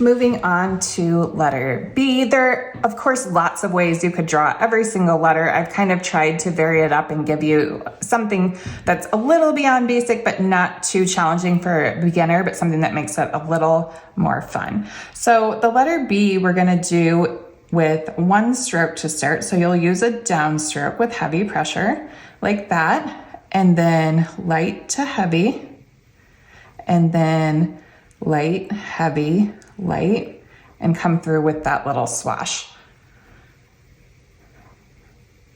Moving on to letter B, there are, of course, lots of ways you could draw every single letter. I've kind of tried to vary it up and give you something that's a little beyond basic, but not too challenging for a beginner, but something that makes it a little more fun. So the letter B, we're gonna do with one stroke to start. So you'll use a downstroke with heavy pressure, like that, and then light to heavy, and then light, heavy, light, and come through with that little swash.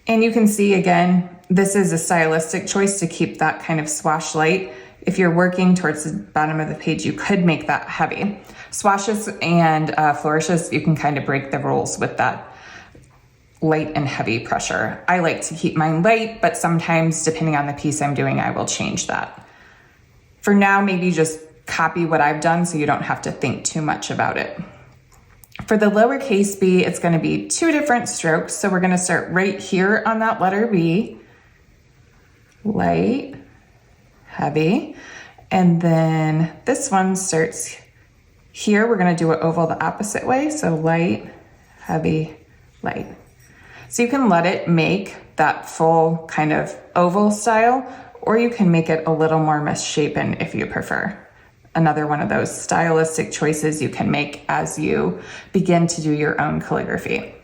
And you can see again, this is a stylistic choice to keep that kind of swash light. If you're working towards the bottom of the page, you could make that heavy. Swashes and flourishes, you can kind of break the rules with that light and heavy pressure. I like to keep mine light, but sometimes depending on the piece I'm doing, I will change that. For now, maybe just copy what I've done so you don't have to think too much about it. For the lowercase b, it's going to be two different strokes. So we're going to start right here on that letter B, light, heavy, and then this one starts here. We're going to do an oval the opposite way. So light, heavy, light. So you can let it make that full kind of oval style, or you can make it a little more misshapen if you prefer. Another one of those stylistic choices you can make as you begin to do your own calligraphy.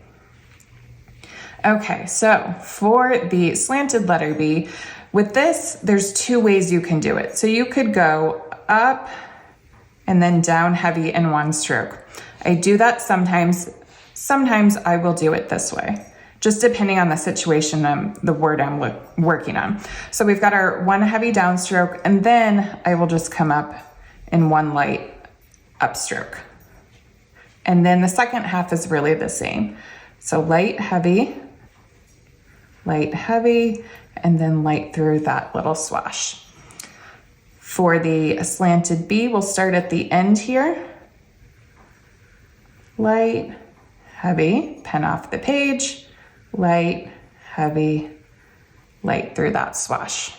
Okay, so for the slanted letter B, with this, there's two ways you can do it. So you could go up and then down heavy in one stroke. I do that sometimes. Sometimes I will do it this way, just depending on the situation, the word I'm working on. So we've got our one heavy downstroke, and then I will just come up in one light upstroke. And then the second half is really the same. So light, heavy, and then light through that little swash. For the slanted B, we'll start at the end here. Light, heavy, pen off the page, light, heavy, light through that swash.